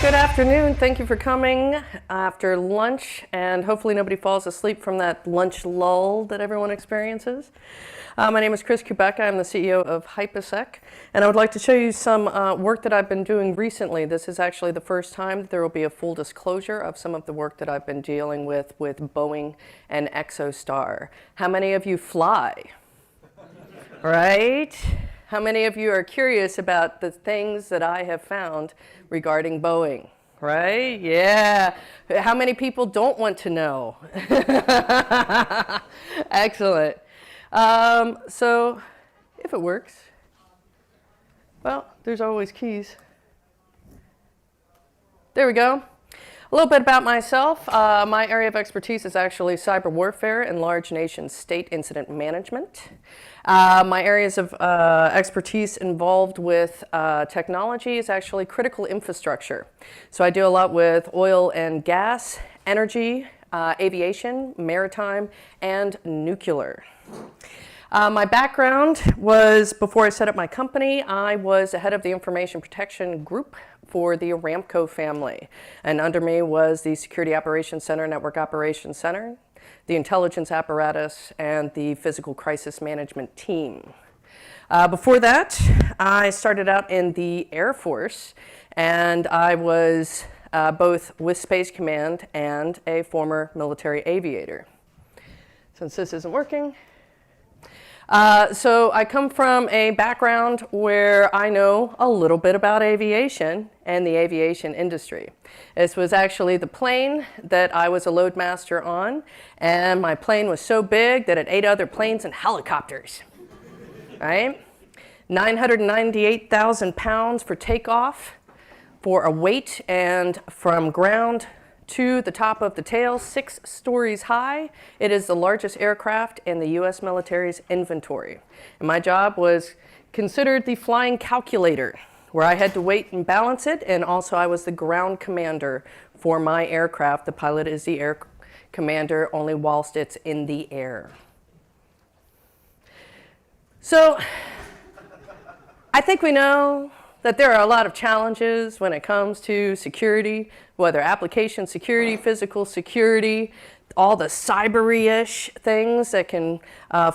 Good afternoon. Thank you for coming after lunch, and hopefully nobody falls asleep from that lunch lull that everyone experiences. My name is Chris Kubecka. I'm the CEO of Hyposec, and I would like to show you some work that I've been doing recently. This is actually the first time that there will be a full disclosure of some of the work that I've been dealing with Boeing and EXOSTAR. How many of you fly? Right? How many of you are curious about the things that I have found regarding Boeing? Right? Yeah. How many people don't want to know? Excellent. So if it works, well, there's always keys. There we go. A little bit about myself. My area of expertise is actually cyber warfare and large nation state incident management. My areas of expertise involved with technology is actually critical infrastructure. So I do a lot with oil and gas, energy, aviation, maritime, and nuclear. My background was, before I set up my company, I was the head of the information protection group for the Aramco family. And under me was the Security Operations Center, Network Operations Center, the intelligence apparatus, and the physical crisis management team. Before that, I started out in the Air Force, and I was both with Space Command and a former military aviator. Since this isn't working, so I come from a background where I know a little bit about aviation and the aviation industry. This was actually the plane that I was a loadmaster on, and my plane was so big that it ate other planes and helicopters, right? 998,000 pounds for takeoff for a weight, and from ground to the top of the tail, 6 stories high. It is the largest aircraft in the U.S. military's inventory. And my job was considered the flying calculator, where I had to weight and balance it, and also I was the ground commander for my aircraft. The pilot is the air commander only whilst it's in the air. So I think we know that there are a lot of challenges when it comes to security, whether application security, physical security, all the cyber-ish things that can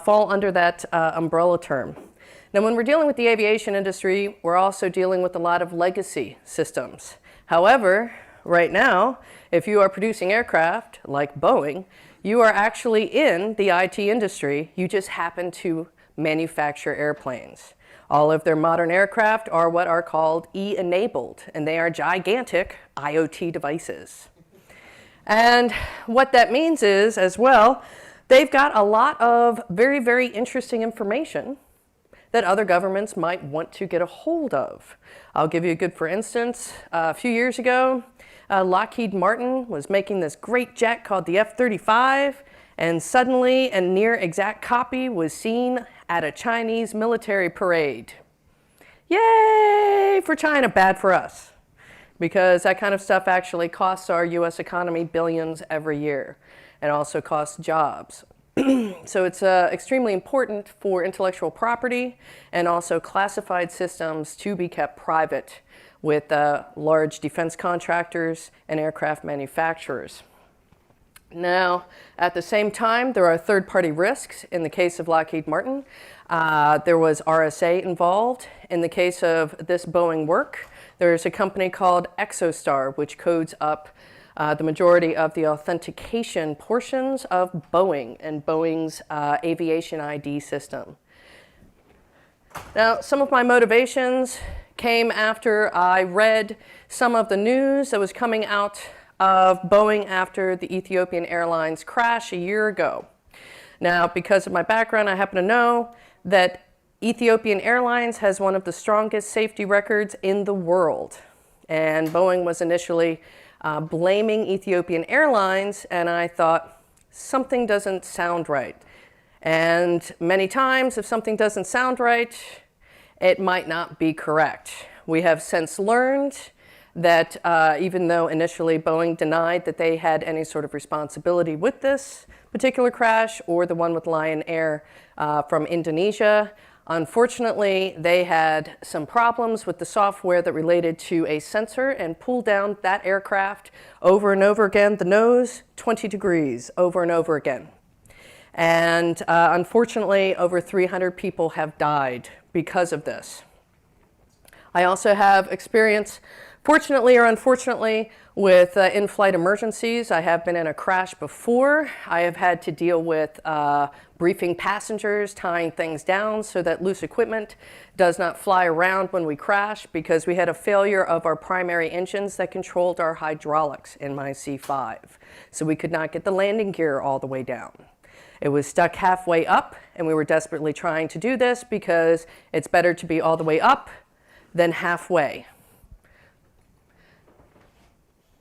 fall under that umbrella term. Now, when we're dealing with the aviation industry, we're also dealing with a lot of legacy systems. However, right now, if you are producing aircraft like Boeing, you are actually in the IT industry. You just happen to manufacture airplanes. All of their modern aircraft are what are called E-enabled, and they are gigantic IoT devices. And what that means is, as well, they've got a lot of very, very interesting information that other governments might want to get a hold of. I'll give you a good for instance. A few years ago, Lockheed Martin was making this great jet called the F-35, and suddenly a near exact copy was seen at a Chinese military parade. Yay for China, bad for us, because that kind of stuff actually costs our US economy billions every year, and also costs jobs. So it's extremely important for intellectual property and also classified systems to be kept private with large defense contractors and aircraft manufacturers. Now, at the same time, there are third-party risks. In the case of Lockheed Martin, there was RSA involved. In the case of this Boeing work, there's a company called EXOSTAR, which codes up the majority of the authentication portions of Boeing and Boeing's aviation ID system. Now, some of my motivations came after I read some of the news that was coming out of Boeing after the Ethiopian Airlines crash a year ago. Now, because of my background, I happen to know that Ethiopian Airlines has one of the strongest safety records in the world. And Boeing was initially blaming Ethiopian Airlines, and I thought, something doesn't sound right. And many times, if something doesn't sound right, it might not be correct. We have since learned that even though initially Boeing denied that they had any sort of responsibility with this particular crash or the one with Lion Air from Indonesia, Unfortunately, they had some problems with the software that related to a sensor and pulled down that aircraft over and over again, the nose 20 degrees over and over again. And unfortunately, over 300 people have died because of this. I also have experience, fortunately or unfortunately, with in-flight emergencies. I have been in a crash before. I have had to deal with briefing passengers, tying things down so that loose equipment does not fly around when we crash, because we had a failure of our primary engines that controlled our hydraulics in my C5. So we could not get the landing gear all the way down. It was stuck halfway up, and we were desperately trying to do this because it's better to be all the way up than halfway.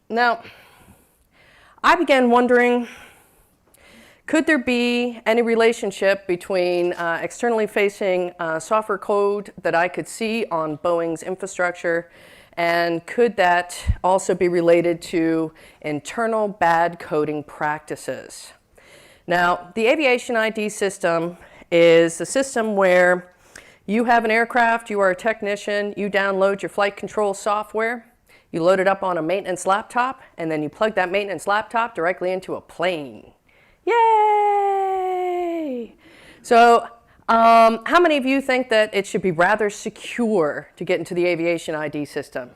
Now, I began wondering, could there be any relationship between externally facing software code that I could see on Boeing's infrastructure, and could that also be related to internal bad coding practices? Now, the aviation ID system is a system where you have an aircraft, you are a technician, you download your flight control software, you load it up on a maintenance laptop, and then you plug that maintenance laptop directly into a plane. Yay! So, how many of you think that it should be rather secure to get into the aviation ID system?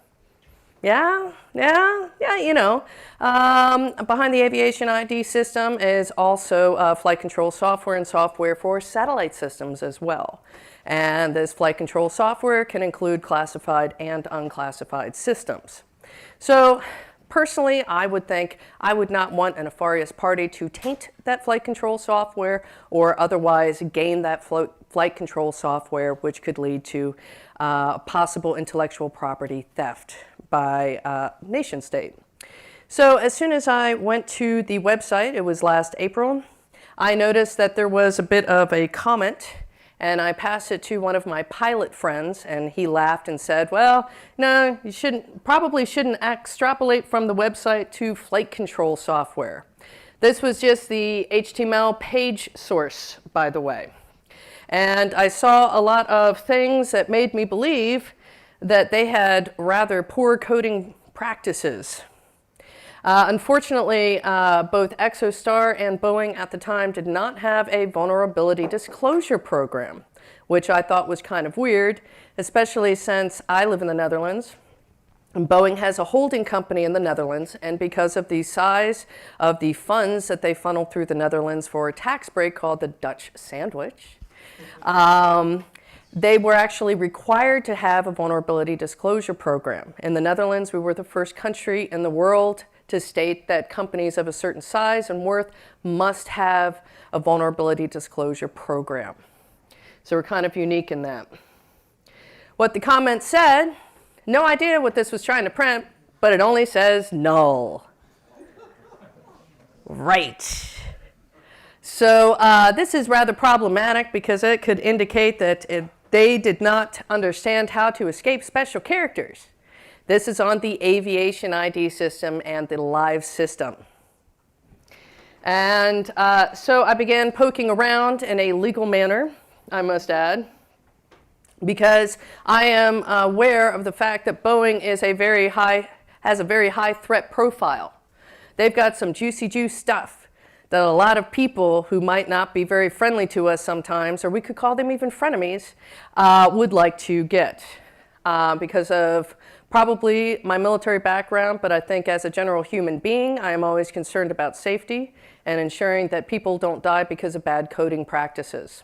Yeah, you know. Behind the aviation ID system is also flight control software and software for satellite systems as well. And this flight control software can include classified and unclassified systems. So personally, I would think I would not want a nefarious party to taint that flight control software or otherwise gain that flight control software, which could lead to possible intellectual property theft by nation state. So as soon as I went to the website, it was last April, I noticed that there was a bit of a comment, and I passed it to one of my pilot friends, and he laughed and said, well, no, you probably shouldn't extrapolate from the website to flight control software. This was just the HTML page source, by the way. And I saw a lot of things that made me believe that they had rather poor coding practices. Unfortunately, both EXOSTAR and Boeing at the time did not have a vulnerability disclosure program, which I thought was kind of weird, especially since I live in the Netherlands. And Boeing has a holding company in the Netherlands, and because of the size of the funds that they funnel through the Netherlands for a tax break called the Dutch sandwich, they were actually required to have a vulnerability disclosure program. In the Netherlands, we were the first country in the world to state that companies of a certain size and worth must have a vulnerability disclosure program. So we're kind of unique in that. What the comment said, no idea what this was trying to print, but it only says null. Right. So this is rather problematic because it could indicate that they did not understand how to escape special characters. This is on the aviation ID system and the live system. And so I began poking around in a legal manner, I must add, because I am aware of the fact that Boeing is has a very high threat profile. They've got some juicy juice stuff that a lot of people who might not be very friendly to us sometimes, or we could call them even frenemies, would like to get because of probably my military background, but I think as a general human being, I am always concerned about safety and ensuring that people don't die because of bad coding practices.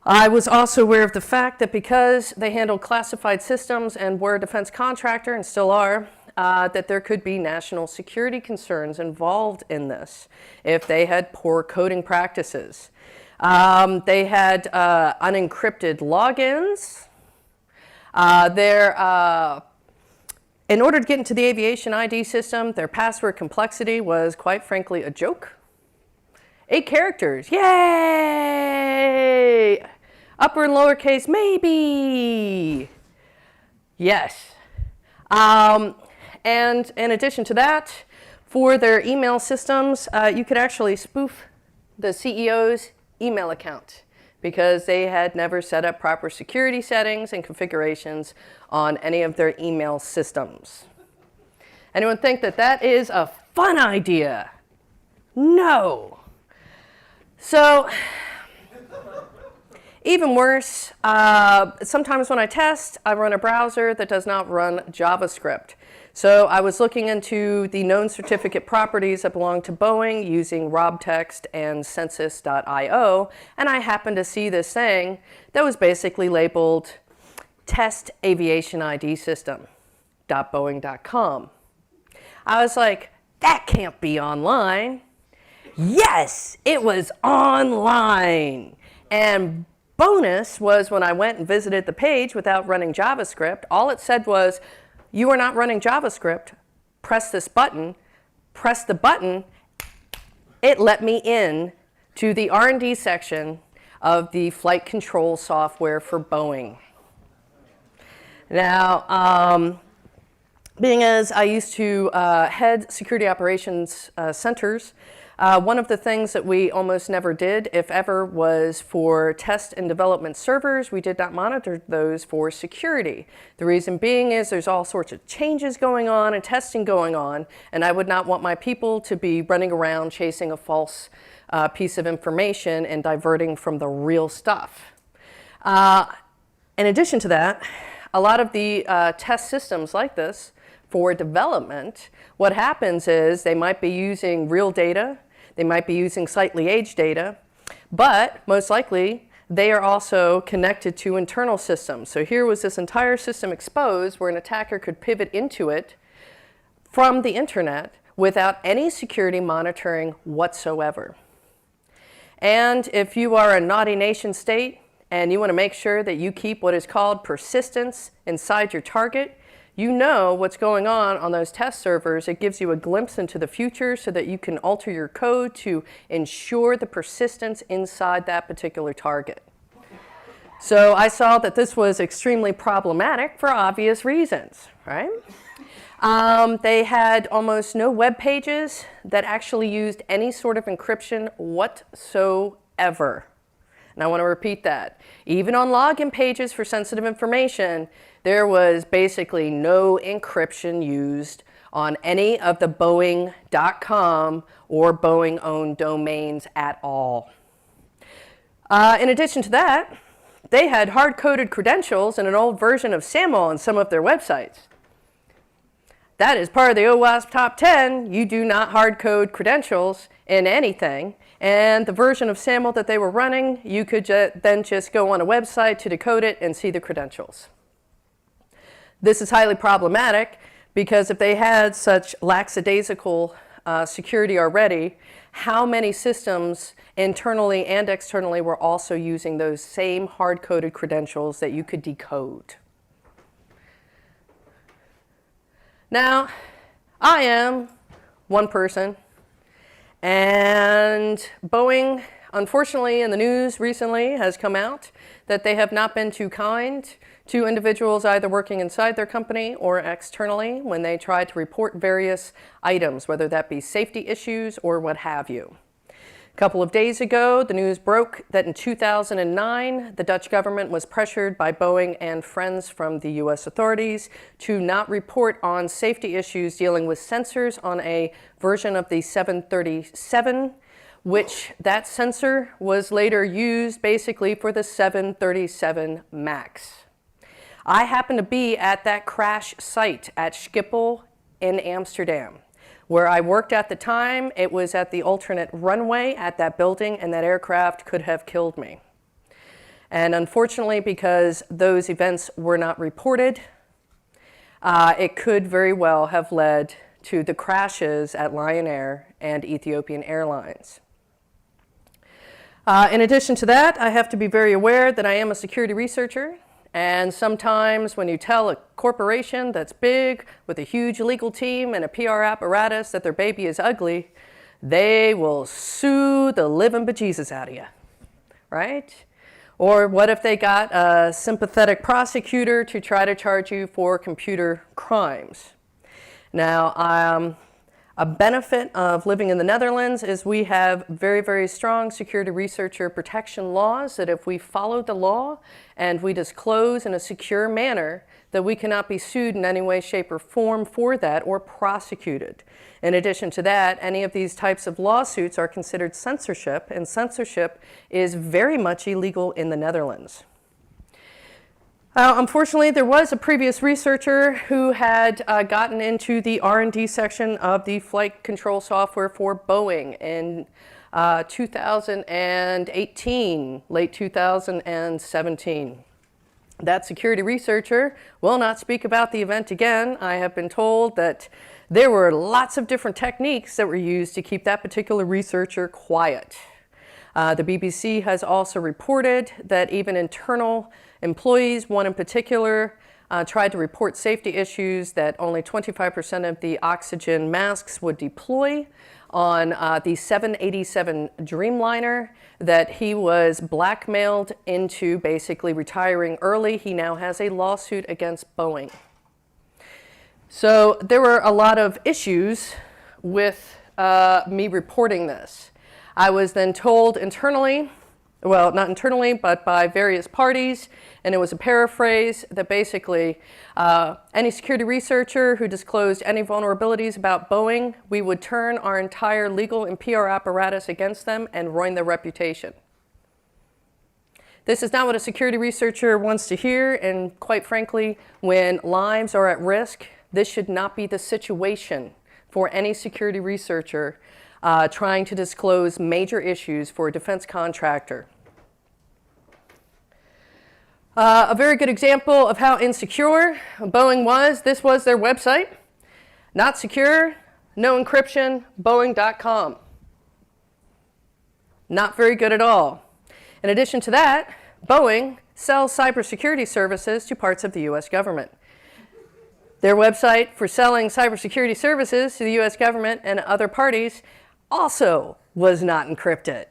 I was also aware of the fact that because they handled classified systems and were a defense contractor, and still are, that there could be national security concerns involved in this if they had poor coding practices. They had unencrypted logins. In order to get into the aviation ID system, their password complexity was, quite frankly, a joke. 8 characters, yay! Upper and lowercase, maybe. Yes. And in addition to that, for their email systems, you could actually spoof the CEO's email account, because they had never set up proper security settings and configurations on any of their email systems. Anyone think that that is a fun idea? No. So, even worse, sometimes when I test, I run a browser that does not run JavaScript. So I was looking into the known certificate properties that belong to Boeing using robtext and census.io, and I happened to see this thing that was basically labeled test aviation ID system.boeing.com. I was like, that can't be online. Yes, it was online. And bonus was when I went and visited the page without running JavaScript, all it said was, you are not running JavaScript, press this button, press the button, it let me in to the R&D section of the flight control software for Boeing. Now, being as I used to head security operations centers, one of the things that we almost never did, if ever, was for test and development servers. We did not monitor those for security. The reason being is there's all sorts of changes going on and testing going on, and I would not want my people to be running around chasing a false piece of information and diverting from the real stuff. In addition to that, a lot of the test systems like this for development, what happens is they might be using real data, they might be using slightly aged data, but most likely they are also connected to internal systems. So here was this entire system exposed where an attacker could pivot into it from the internet without any security monitoring whatsoever. And if you are a naughty nation state and you want to make sure that you keep what is called persistence inside your target, you know what's going on those test servers. It gives you a glimpse into the future so that you can alter your code to ensure the persistence inside that particular target. So I saw that this was extremely problematic for obvious reasons, right? They had almost no web pages that actually used any sort of encryption whatsoever. And I want to repeat that. Even on login pages for sensitive information, there was basically no encryption used on any of the Boeing.com or Boeing-owned domains at all. In addition to that, they had hard-coded credentials and an old version of SAML on some of their websites. That is part of the OWASP Top 10. You do not hard-code credentials in anything. And the version of SAML that they were running, you could then just go on a website to decode it and see the credentials. This is highly problematic because if they had such lackadaisical security already, how many systems internally and externally were also using those same hard-coded credentials that you could decode? Now, I am one person, and Boeing, unfortunately, in the news recently has come out that they have not been too kind to individuals either working inside their company or externally when they try to report various items, whether that be safety issues or what have you. A couple of days ago, the news broke that in 2009, the Dutch government was pressured by Boeing and friends from the US authorities to not report on safety issues dealing with sensors on a version of the 737, which that sensor was later used basically for the 737 MAX. I happened to be at that crash site at Schiphol in Amsterdam. Where I worked at the time, it was at the alternate runway at that building, and that aircraft could have killed me. And unfortunately, because those events were not reported, it could very well have led to the crashes at Lion Air and Ethiopian Airlines. In addition to that, I have to be very aware that I am a security researcher. And sometimes when you tell a corporation that's big with a huge legal team and a PR apparatus that their baby is ugly, they will sue the living bejesus out of you, right? Or what if they got a sympathetic prosecutor to try to charge you for computer crimes? Now, A benefit of living in the Netherlands is we have very, very strong security researcher protection laws that if we follow the law and we disclose in a secure manner, that we cannot be sued in any way, shape, or form for that or prosecuted. In addition to that, any of these types of lawsuits are considered censorship, and censorship is very much illegal in the Netherlands. Unfortunately, there was a previous researcher who had gotten into the R&D section of the flight control software for Boeing in 2018, late 2017. That security researcher will not speak about the event again. I have been told that there were lots of different techniques that were used to keep that particular researcher quiet. The BBC has also reported that even internal employees, one in particular, tried to report safety issues that only 25% of the oxygen masks would deploy on the 787 Dreamliner, that he was blackmailed into basically retiring early. He now has a lawsuit against Boeing. So there were a lot of issues with me reporting this. I was then told internally, well, not internally, but by various parties, and it was a paraphrase, that basically any security researcher who disclosed any vulnerabilities about Boeing, we would turn our entire legal and PR apparatus against them and ruin their reputation. This is not what a security researcher wants to hear, and quite frankly, when lives are at risk, this should not be the situation for any security researcher trying to disclose major issues for a defense contractor. A very good example of how insecure Boeing was, this was their website. Not secure, no encryption, Boeing.com. Not very good at all. In addition to that, Boeing sells cybersecurity services to parts of the US government. Their website for selling cybersecurity services to the US government and other parties also was not encrypted.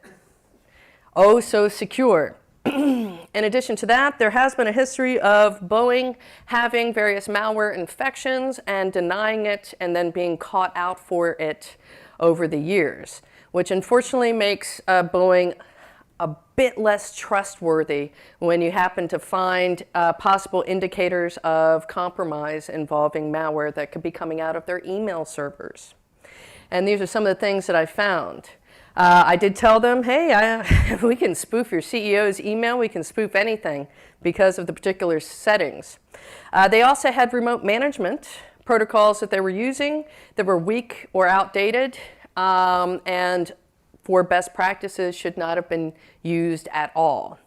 Oh, so secure. In addition to that, there has been a history of Boeing having various malware infections and denying it and then being caught out for it over the years, which unfortunately makes Boeing a bit less trustworthy when you happen to find possible indicators of compromise involving malware that could be coming out of their email servers. And these are some of the things that I found. I did tell them, hey, we can spoof your CEO's email, we can spoof anything because of the particular settings. They also had remote management protocols that they were using that were weak or outdated, and for best practices should not have been used at all.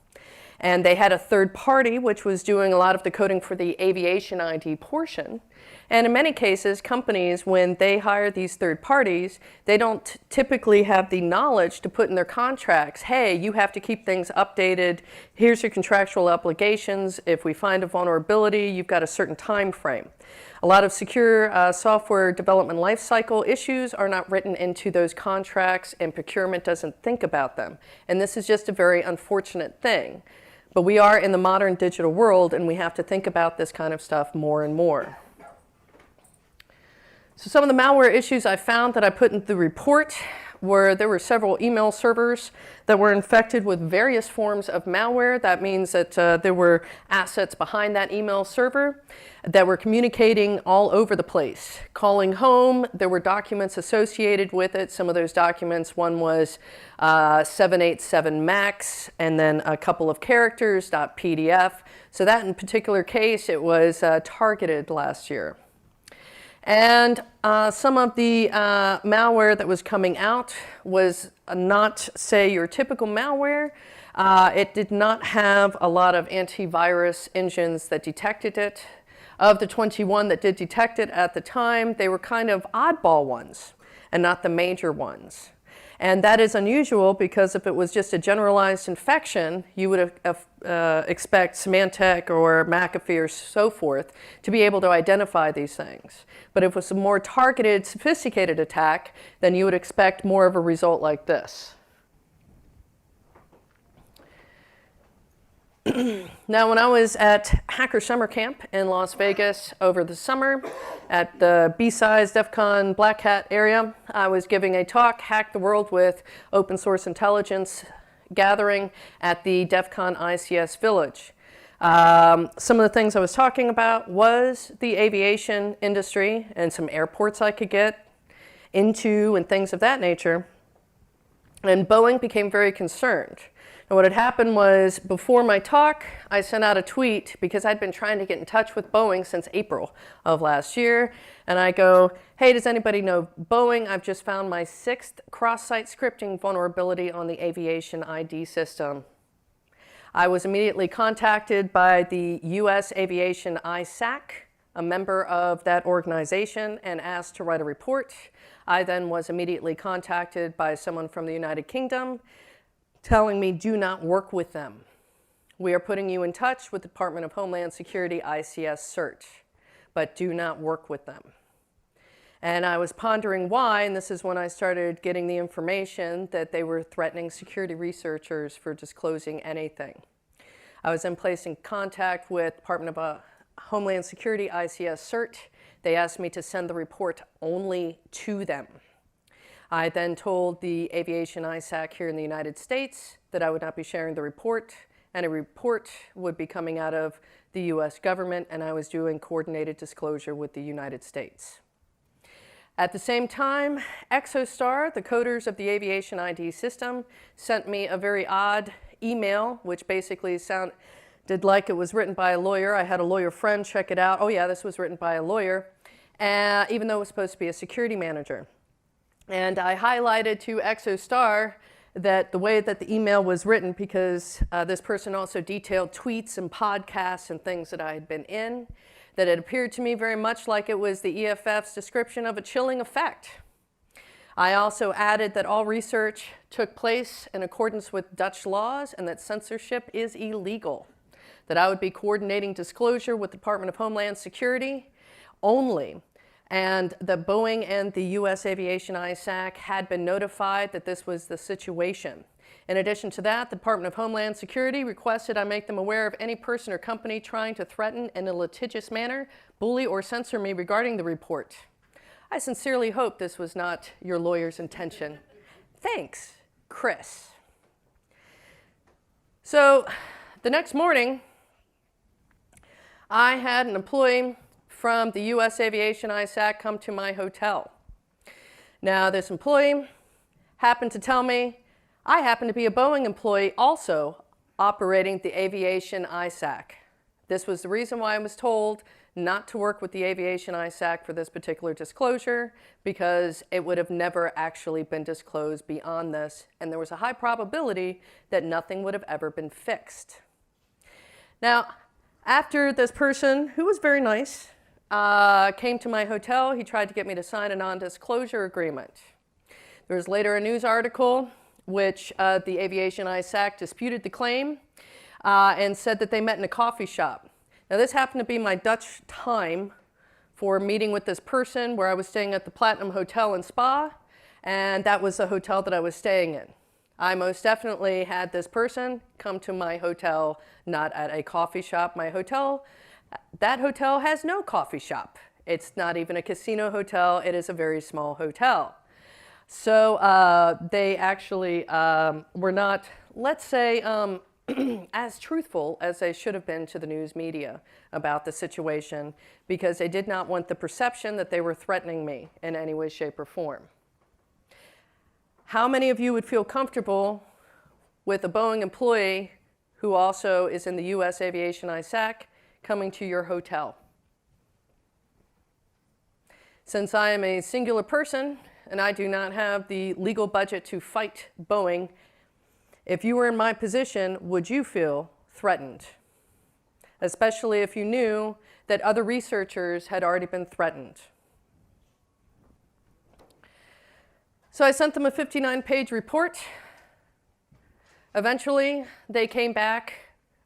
And they had a third party which was doing a lot of the coding for the aviation ID portion. And in many cases, companies, when they hire these third parties, they don't typically have the knowledge to put in their contracts, hey, you have to keep things updated, here's your contractual obligations, if we find a vulnerability, you've got a certain time frame. A lot of secure software development lifecycle issues are not written into those contracts, and procurement doesn't think about them. And this is just a very unfortunate thing. But we are in the modern digital world, and we have to think about this kind of stuff more and more. So some of the malware issues I found that I put in the report were there were several email servers that were infected with various forms of malware. That means that there were assets behind that email server that were communicating all over the place. Calling home, there were documents associated with it. Some of those documents, one was 787 MAX, and then a couple of characters, .pdf. So that in particular case, it was targeted last year. And some of the malware that was coming out was not, say, your typical malware. It did not have a lot of antivirus engines that detected it. Of the 21 that did detect it at the time, they were kind of oddball ones and not the major ones. And that is unusual because if it was just a generalized infection, you would expect Symantec or McAfee or so forth to be able to identify these things. But if it was a more targeted, sophisticated attack, then you would expect more of a result like this. Now, when I was at Hacker Summer Camp in Las Vegas over the summer at the B-Size DEF CON Black Hat area, I was giving a talk, Hack the World with Open Source Intelligence, gathering at the DEF CON ICS Village. Some of the things I was talking about was the aviation industry and some airports I could get into and things of that nature. And Boeing became very concerned. And what had happened was, before my talk, I sent out a tweet because I'd been trying to get in touch with Boeing since April of last year. And I go, hey, does anybody know Boeing? I've just found my 6th cross-site scripting vulnerability on the aviation ID system. I was immediately contacted by the US Aviation ISAC, a member of that organization, and asked to write a report. I then was immediately contacted by someone from the United Kingdom, telling me, do not work with them. We are putting you in touch with the Department of Homeland Security ICS search, but do not work with them. And I was pondering why, and this is when I started getting the information that they were threatening security researchers for disclosing anything. I was then placed in contact with Department of Homeland Security ICS CERT. They asked me to send the report only to them. I then told the Aviation ISAC here in the United States that I would not be sharing the report, and a report would be coming out of the US government, and I was doing coordinated disclosure with the United States. At the same time, EXOSTAR, the coders of the aviation ID system, sent me a very odd email, which basically sounded like it was written by a lawyer. I had a lawyer friend check it out. Oh yeah, this was written by a lawyer, even though it was supposed to be a security manager. And I highlighted to EXOSTAR that the way that the email was written, because this person also detailed tweets and podcasts and things that I had been in, that it appeared to me very much like it was the EFF's description of a chilling effect. I also added that all research took place in accordance with Dutch laws and that censorship is illegal, that I would be coordinating disclosure with the Department of Homeland Security only, and that Boeing and the US Aviation ISAC had been notified that this was the situation. In addition to that, the Department of Homeland Security requested I make them aware of any person or company trying to threaten in a litigious manner, bully, or censor me regarding the report. I sincerely hope this was not your lawyer's intention. Thanks, Chris. So the next morning, I had an employee from the US Aviation ISAC come to my hotel. Now, this employee happened to tell me I happen to be a Boeing employee also operating the Aviation ISAC. This was the reason why I was told not to work with the Aviation ISAC for this particular disclosure, because it would have never actually been disclosed beyond this, and there was a high probability that nothing would have ever been fixed. Now, after this person, who was very nice, came to my hotel, he tried to get me to sign a non-disclosure agreement. There was later a news article which the Aviation ISAC disputed the claim and said that they met in a coffee shop. Now, this happened to be my Dutch time for meeting with this person, where I was staying at the Platinum Hotel and Spa, and that was the hotel that I was staying in. I most definitely had this person come to my hotel, not at a coffee shop. That hotel has no coffee shop. It's not even a casino hotel. It is a very small hotel. So they actually were not, let's say, as truthful as they should have been to the news media about the situation, because they did not want the perception that they were threatening me in any way, shape, or form. How many of you would feel comfortable with a Boeing employee who also is in the US Aviation ISAC coming to your hotel? Since I am a singular person and I do not have the legal budget to fight Boeing, if you were in my position, would you feel threatened? Especially if you knew that other researchers had already been threatened. So I sent them a 59-page report. Eventually, they came back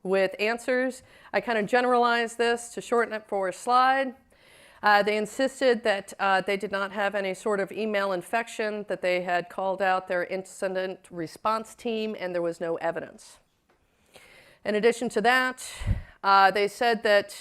with answers. I kind of generalized this to shorten it for a slide. They insisted that they did not have any sort of email infection, that they had called out their incident response team, and there was no evidence. In addition to that, they said that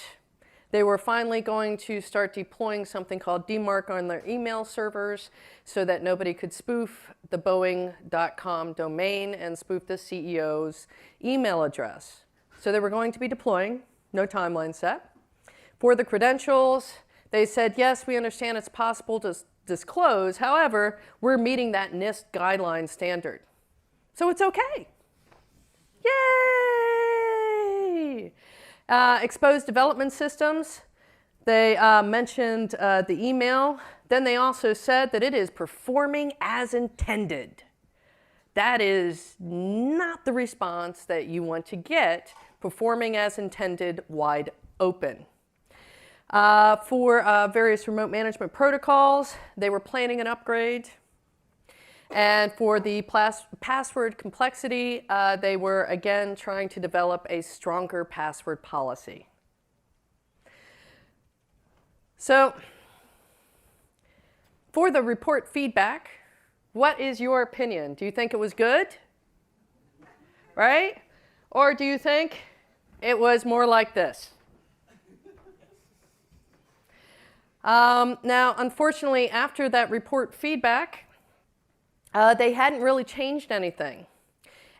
they were finally going to start deploying something called DMARC on their email servers so that nobody could spoof the Boeing.com domain and spoof the CEO's email address. So they were going to be deploying, no timeline set. For the credentials, they said, yes, we understand it's possible to disclose. However, we're meeting that NIST guideline standard. So it's okay. Yay! Exposed development systems, they mentioned the email. Then they also said that it is performing as intended. That is not the response that you want to get, performing as intended, wide open. For various remote management protocols, they were planning an upgrade. And for the password complexity, they were again trying to develop a stronger password policy. So, for the report feedback, what is your opinion? Do you think it was good? Right? Or do you think it was more like this? Now, unfortunately, after that report feedback, they hadn't really changed anything.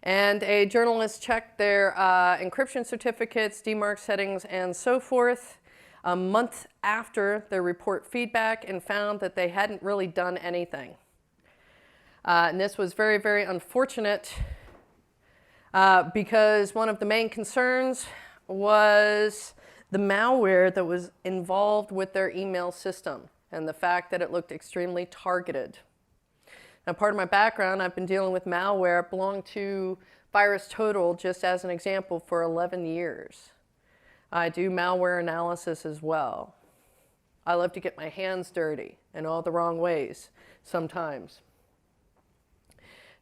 And a journalist checked their encryption certificates, DMARC settings, and so forth a month after their report feedback and found that they hadn't really done anything. And this was very, very unfortunate because one of the main concerns was the malware that was involved with their email system and the fact that it looked extremely targeted. Now, part of my background, I've been dealing with malware. I belonged to VirusTotal, just as an example, for 11 years. I do malware analysis as well. I love to get my hands dirty in all the wrong ways, sometimes.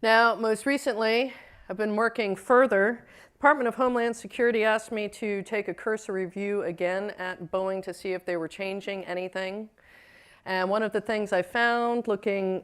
Now, most recently, I've been working further. The Department of Homeland Security asked me to take a cursory review again at Boeing to see if they were changing anything. And one of the things I found looking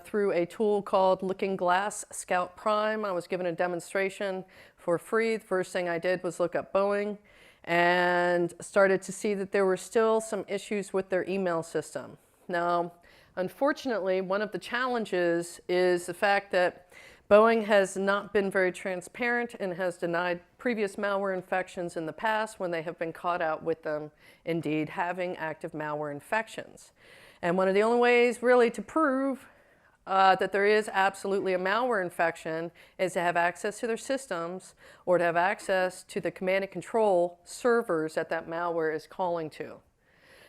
through a tool called Looking Glass Scout Prime, I was given a demonstration for free. The first thing I did was look up Boeing and started to see that there were still some issues with their email system. Now, unfortunately, one of the challenges is the fact that Boeing has not been very transparent and has denied previous malware infections in the past when they have been caught out with them indeed having active malware infections. And one of the only ways really to prove that there is absolutely a malware infection is to have access to their systems or to have access to the command and control servers that that malware is calling to.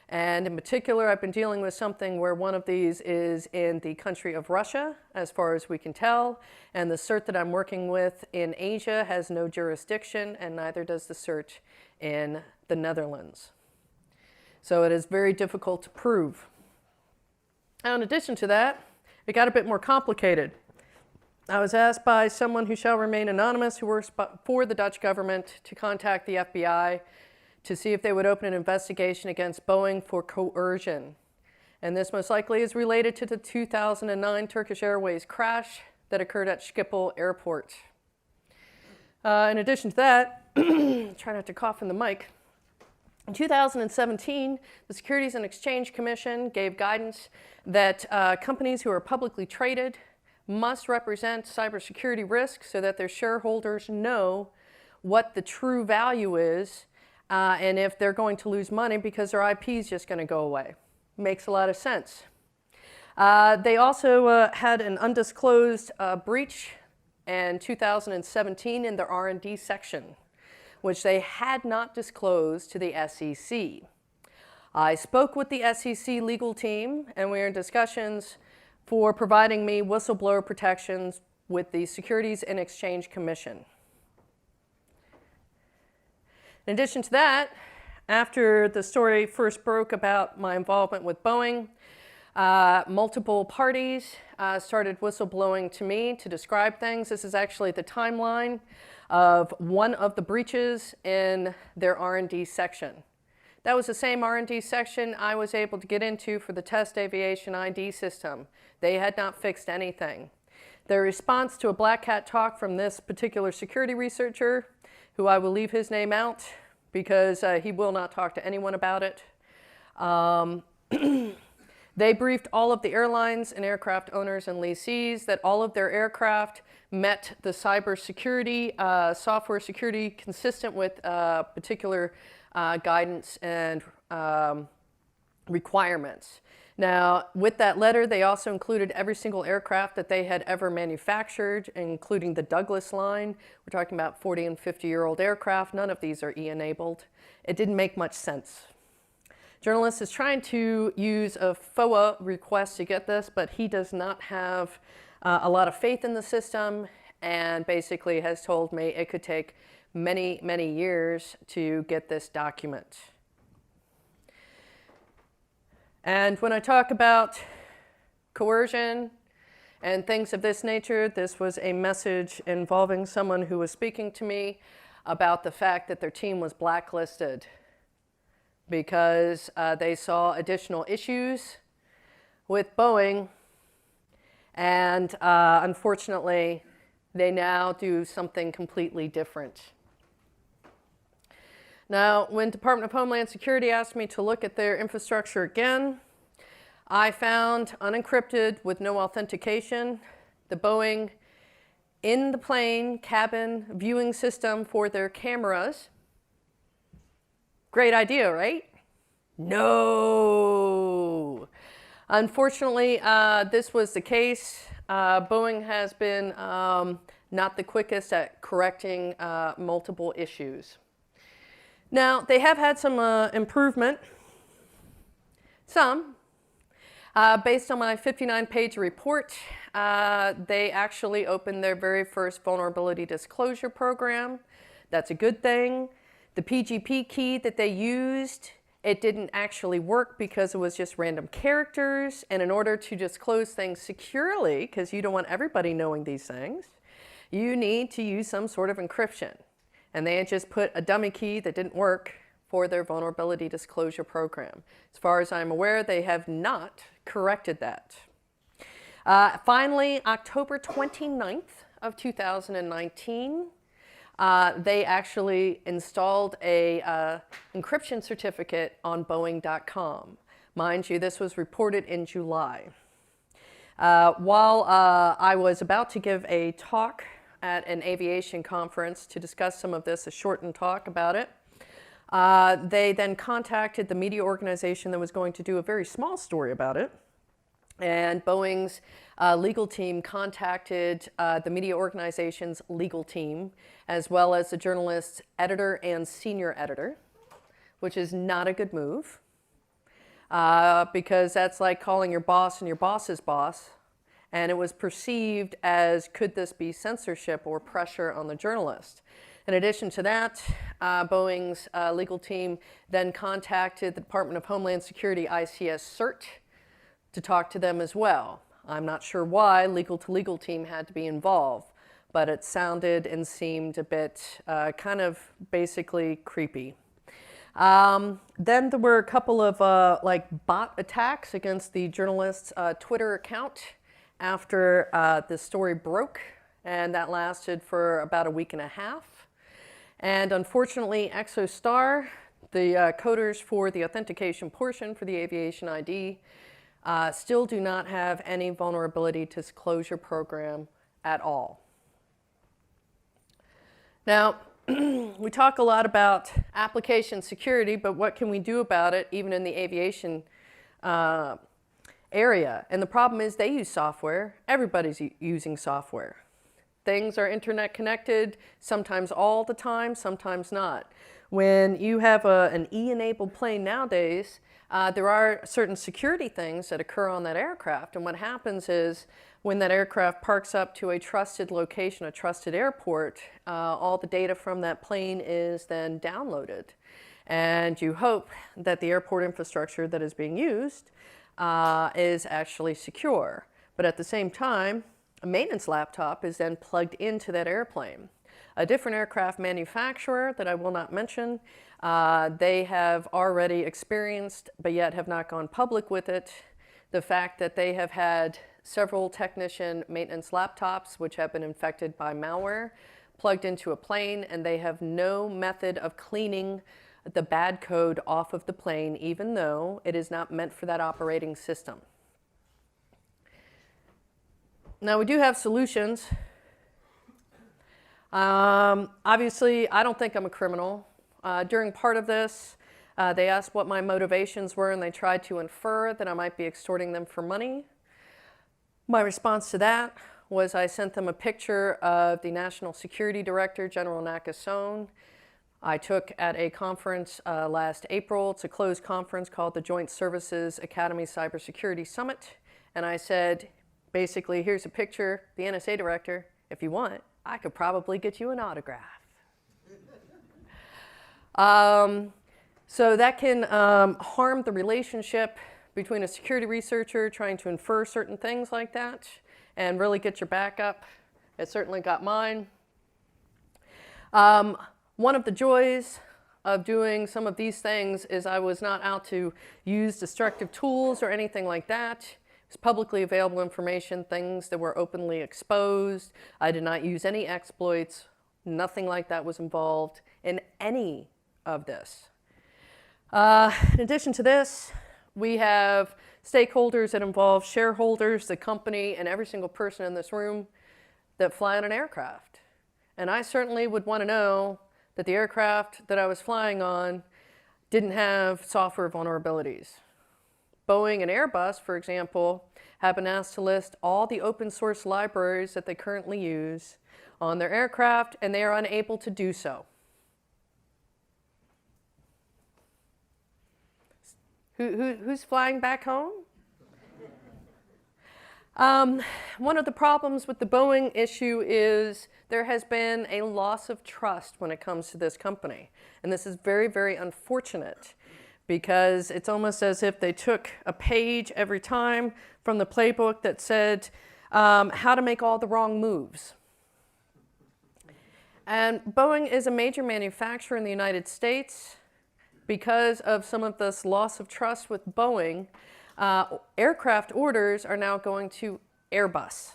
And in particular, I've been dealing with something where one of these is in the country of Russia, as far as we can tell, and the cert that I'm working with in Asia has no jurisdiction, and neither does the cert in the Netherlands. So it is very difficult to prove. Now, in addition to that, it got a bit more complicated. I was asked by someone who shall remain anonymous who works for the Dutch government to contact the FBI to see if they would open an investigation against Boeing for coercion. And this most likely is related to the 2009 Turkish Airways crash that occurred at Schiphol Airport. In addition to that, try not to cough in the mic. In 2017, the Securities and Exchange Commission gave guidance that companies who are publicly traded must represent cybersecurity risk so that their shareholders know what the true value is and if they're going to lose money because their IP is just going to go away. Makes a lot of sense. They also had an undisclosed breach in 2017 in their R&D section, which they had not disclosed to the SEC. I spoke with the SEC legal team, and we are in discussions for providing me whistleblower protections with the Securities and Exchange Commission. In addition to that, after the story first broke about my involvement with Boeing, multiple parties started whistleblowing to me to describe things. This is actually the timeline of one of the breaches in their R&D section. That was the same R&D section I was able to get into for the test aviation ID system. They had not fixed anything. Their response to a black hat talk from this particular security researcher who I will leave his name out because he will not talk to anyone about it. They briefed all of the airlines and aircraft owners and lessees that all of their aircraft met the cybersecurity, software security consistent with particular guidance and requirements. Now, with that letter, they also included every single aircraft that they had ever manufactured, including the Douglas line. We're talking about 40 and 50-year-old aircraft. None of these are E-enabled. It didn't make much sense. Journalist is trying to use a FOA request to get this, but he does not have a lot of faith in the system and basically has told me it could take many, many years to get this document. And when I talk about coercion and things of this nature, this was a message involving someone who was speaking to me about the fact that their team was blacklisted because they saw additional issues with Boeing, and unfortunately, they now do something completely different. Now, when Department of Homeland Security asked me to look at their infrastructure again, I found unencrypted with no authentication, the Boeing in the plane cabin viewing system for their cameras. Great idea, right? No. Unfortunately, this was the case. Boeing has been not the quickest at correcting multiple issues. Now, they have had some improvement, some. Based on my 59-page report, they actually opened their very first vulnerability disclosure program. That's a good thing. The PGP key that they used, it didn't actually work because it was just random characters. And in order to disclose things securely, because you don't want everybody knowing these things, you need to use some sort of encryption. And they had just put a dummy key that didn't work for their vulnerability disclosure program. As far as I'm aware, they have not corrected that. Finally, October 29th of 2019, they actually installed a encryption certificate on Boeing.com. Mind you, this was reported in July. While I was about to give a talk at an aviation conference to discuss some of this, a shortened talk about it, they then contacted the media organization that was going to do a very small story about it. And Boeing's legal team contacted the media organization's legal team, as well as the journalist's editor and senior editor, which is not a good move, because that's like calling your boss and your boss's boss. And it was perceived as, could this be censorship or pressure on the journalist? In addition to that, Boeing's legal team then contacted the Department of Homeland Security ICS CERT to talk to them as well. I'm not sure why legal to legal team had to be involved, but it sounded and seemed a bit kind of basically creepy. Then there were a couple of like bot attacks against the journalist's Twitter account after the story broke, and that lasted for about a week and a half. And unfortunately, EXOSTAR, the coders for the authentication portion for the aviation ID, still do not have any vulnerability disclosure program at all. Now, we talk a lot about application security, but what can we do about it even in the aviation area? And the problem is they use software. Everybody's using software. Things are internet connected, sometimes all the time, sometimes not. When you have an E-enabled plane nowadays, there are certain security things that occur on that aircraft. And what happens is when that aircraft parks up to a trusted location, a trusted airport, all the data from that plane is then downloaded. And you hope that the airport infrastructure that is being used is actually secure. But at the same time, a maintenance laptop is then plugged into that airplane. A different aircraft manufacturer that I will not mention, they have already experienced, but yet have not gone public with it, the fact that they have had several technician maintenance laptops which have been infected by malware, plugged into a plane, and they have no method of cleaning the bad code off of the plane, even though it is not meant for that operating system. Now, we do have solutions. Obviously, I don't think I'm a criminal. During part of this, they asked what my motivations were, and they tried to infer that I might be extorting them for money. My response to that was I sent them a picture of the National Security Director, General Nakasone, I took at a conference last April. It's a closed conference called the Joint Services Academy Cybersecurity Summit. And I said, basically, here's a picture, the NSA director. If you want, I could probably get you an autograph. So that can harm the relationship between a security researcher trying to infer certain things like that and really get your back up. It certainly got mine. One of the joys of doing some of these things is I was not out to use destructive tools or anything like that. It was publicly available information, things that were openly exposed. I did not use any exploits. Nothing like that was involved in any of this. In addition to this, we have stakeholders that involve shareholders, the company, and every single person in this room that fly on an aircraft. And I certainly would want to know that the aircraft that I was flying on didn't have software vulnerabilities. Boeing and Airbus, for example, have been asked to list all the open source libraries that they currently use on their aircraft, and they are unable to do so. Who's flying back home? One of the problems with the Boeing issue is there has been a loss of trust when it comes to this company. And this is very, very unfortunate because it's almost as if they took a page every time from the playbook that said how to make all the wrong moves. And Boeing is a major manufacturer in the United States. Because of some of this loss of trust with Boeing, aircraft orders are now going to Airbus.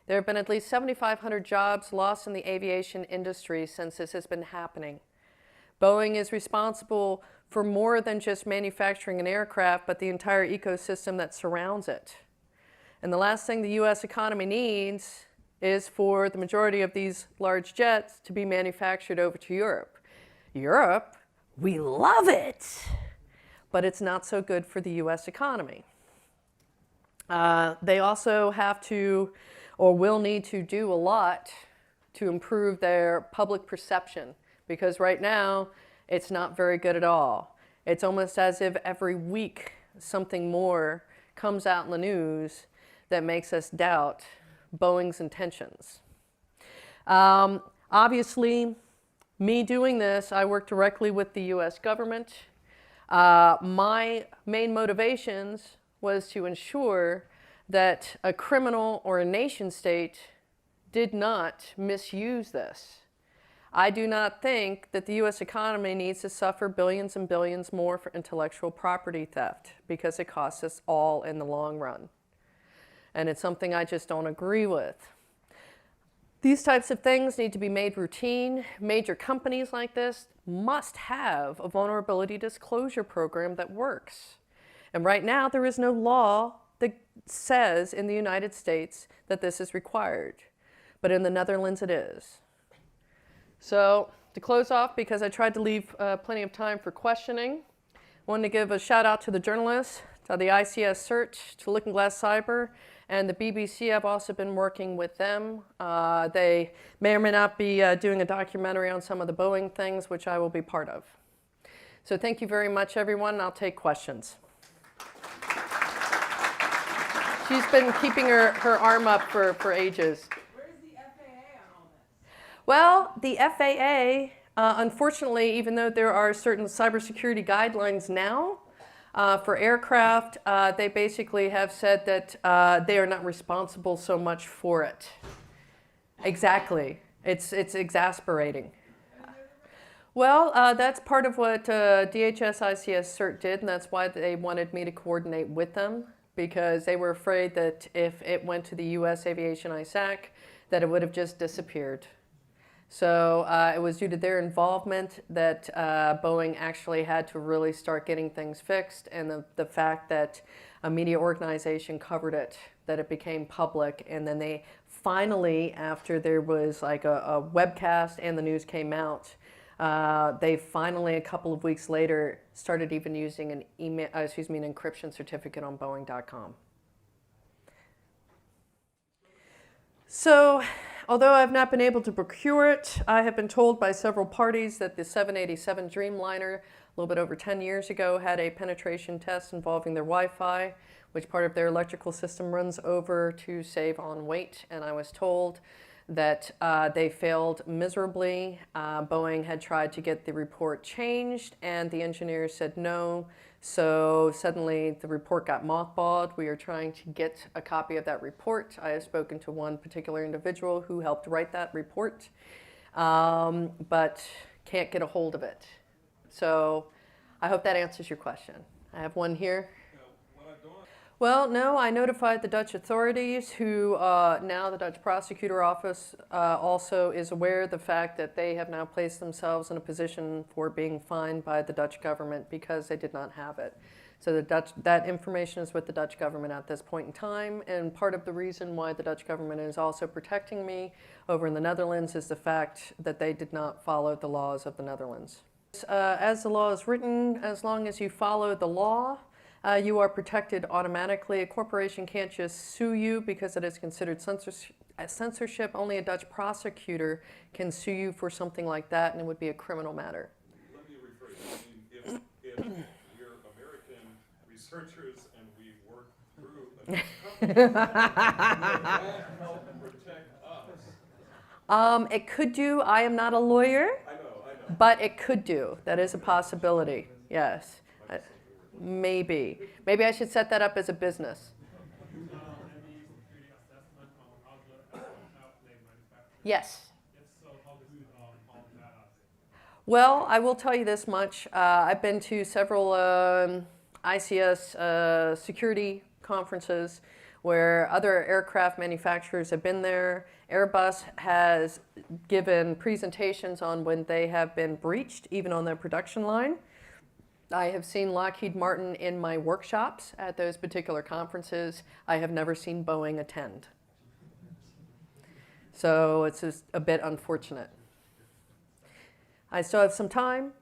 There have been at least 7,500 jobs lost in the aviation industry since this has been happening. Boeing is responsible for more than just manufacturing an aircraft, but the entire ecosystem that surrounds it. And the last thing the US economy needs is for the majority of these large jets to be manufactured over to Europe. Europe, we love it, but it's not so good for the US economy. They also have to, or will need to do a lot to improve their public perception, because right now it's not very good at all. It's almost as if every week something more comes out in the news that makes us doubt Boeing's intentions. Obviously, me doing this, I work directly with the US government. My main motivations was to ensure that a criminal or a nation state did not misuse this. I do not think that the US economy needs to suffer billions and billions more for intellectual property theft because it costs us all in the long run. And it's something I just don't agree with. These types of things need to be made routine. Major companies like this must have a vulnerability disclosure program that works. And right now, there is no law that says in the United States that this is required. But in the Netherlands, it is. So to close off, because I tried to leave plenty of time for questioning, I wanted to give a shout out to the journalists, to the ICS Search, to Looking Glass Cyber, and the BBC. I've also been working with them. They may or may not be doing a documentary on some of the Boeing things, which I will be part of. So thank you very much, everyone, and I'll take questions. She's been keeping her arm up for ages. Where's the FAA on all this? Well, the FAA, unfortunately, even though there are certain cybersecurity guidelines now, for aircraft, they basically have said that they are not responsible so much for it. Exactly. It's exasperating. Well, that's part of what DHS ICS CERT did, and that's why they wanted me to coordinate with them, because they were afraid that if it went to the US Aviation ISAC, that it would have just disappeared. So it was due to their involvement that Boeing actually had to really start getting things fixed, and the fact that a media organization covered it, that it became public, and then they finally, after there was like a webcast and the news came out, they finally, a couple of weeks later, started even using an email, an encryption certificate on Boeing.com. So, although I've not been able to procure it, I have been told by several parties that the 787 Dreamliner, a little bit over 10 years ago, had a penetration test involving their Wi-Fi, which part of their electrical system runs over to save on weight. And I was told that they failed miserably. Boeing had tried to get the report changed, and the engineers said no. So suddenly the report got mothballed. We are trying to get a copy of that report. I have spoken to one particular individual who helped write that report, but can't get a hold of it. So I hope that answers your question. I have one here. Well, no, I notified the Dutch authorities, who now the Dutch prosecutor office also is aware of the fact that they have now placed themselves in a position for being fined by the Dutch government because they did not have it. So that information is with the Dutch government at this point in time, and part of the reason why the Dutch government is also protecting me over in the Netherlands is the fact that they did not follow the laws of the Netherlands. As the law is written, as long as you follow the law, you are protected automatically. A corporation can't just sue you because it is considered censorship. Only a Dutch prosecutor can sue you for something like that, and it would be a criminal matter. Let me rephrase. I mean, if we're American researchers and we work through a company, that help protect us. It could do. I am not a lawyer, I know. but it could do. That is a possibility. Yes. Maybe. Maybe I should set that up as a business. Yes. Well, I will tell you this much. I've been to several ICS security conferences where other aircraft manufacturers have been there. Airbus has given presentations on when they have been breached, even on their production line. I have seen Lockheed Martin in my workshops at those particular conferences. I have never seen Boeing attend. So it's just a bit unfortunate. I still have some time.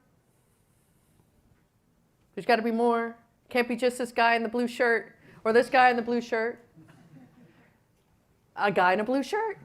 There's got to be more. Can't be just this guy in the blue shirt or this guy in the blue shirt. A guy in a blue shirt.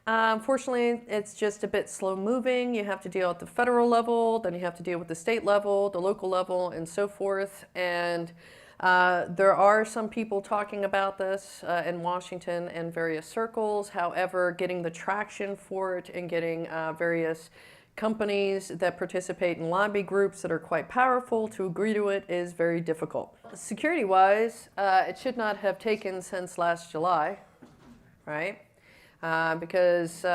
Unfortunately, it's just a bit slow moving. You have to deal at the federal level, then you have to deal with the state level, the local level, and so forth. And there are some people talking about this in Washington and various circles. However, getting the traction for it and getting various companies that participate in lobby groups that are quite powerful to agree to it is very difficult. Security-wise, it should not have taken since last July, right? Because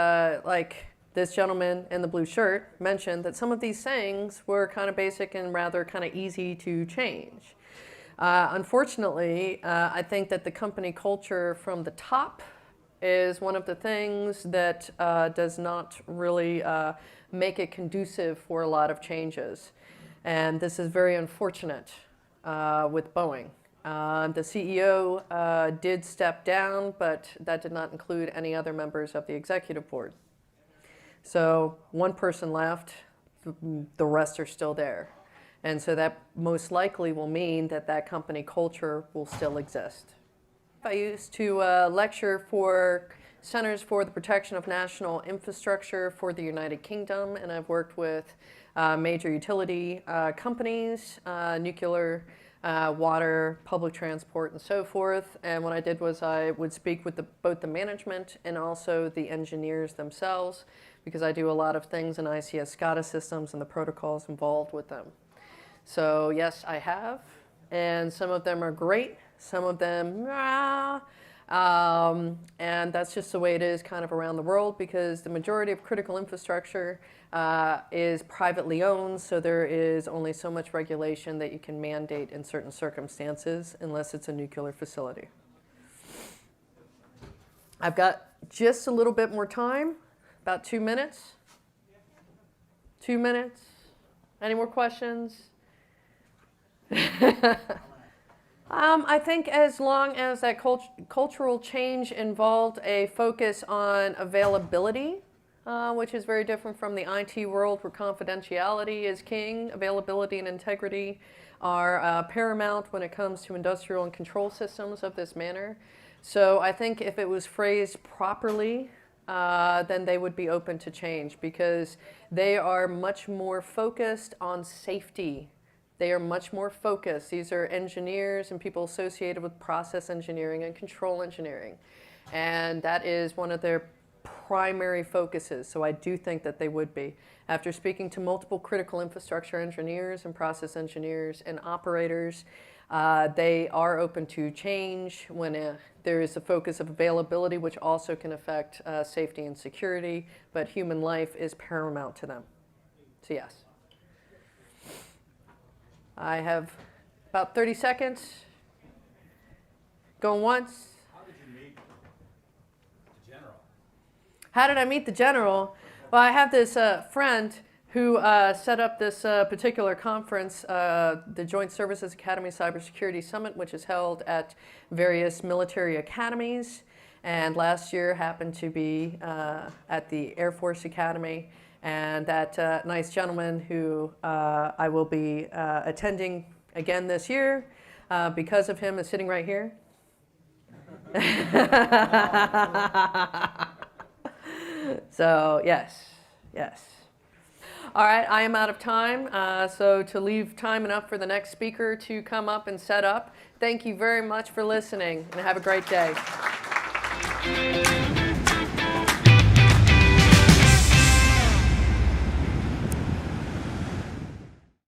like this gentleman in the blue shirt mentioned that some of these things were kind of basic and rather kind of easy to change. Unfortunately, I think that the company culture from the top is one of the things that does not really make it conducive for a lot of changes. And this is very unfortunate with Boeing. The CEO did step down, but that did not include any other members of the executive board. So one person left, the rest are still there. And so that most likely will mean that that company culture will still exist. I used to lecture for Centers for the Protection of National Infrastructure for the United Kingdom, and I've worked with major utility companies, nuclear, water, public transport, and so forth. And what I did was I would speak with both the management and also the engineers themselves, because I do a lot of things in ICS SCADA systems and the protocols involved with them. So yes, I have, and some of them are great, some of them, and that's just the way it is kind of around the world, because the majority of critical infrastructure is privately owned, so there is only so much regulation that you can mandate in certain circumstances unless it's a nuclear facility. I've got just a little bit more time, about 2 minutes. 2 minutes. Any more questions? I think as long as that cultural change involved a focus on availability, which is very different from the IT world where confidentiality is king, availability and integrity are paramount when it comes to industrial and control systems of this manner. So I think if it was phrased properly, then they would be open to change because they are much more focused on safety. They are much more focused. These are engineers and people associated with process engineering and control engineering. And that is one of their primary focuses. So I do think that they would be. After speaking to multiple critical infrastructure engineers and process engineers and operators, they are open to change when there is a focus of availability, which also can affect safety and security, but human life is paramount to them. So yes. I have about 30 seconds. Going once. How did you meet the general? How did I meet the general? Well, I have this friend who set up this particular conference, the Joint Services Academy Cybersecurity Summit, which is held at various military academies. And last year happened to be at the Air Force Academy. And that nice gentleman who I will be attending again this year because of him is sitting right here. So yes, yes. All right, I am out of time, so to leave time enough for the next speaker to come up and set up, thank you very much for listening, and have a great day.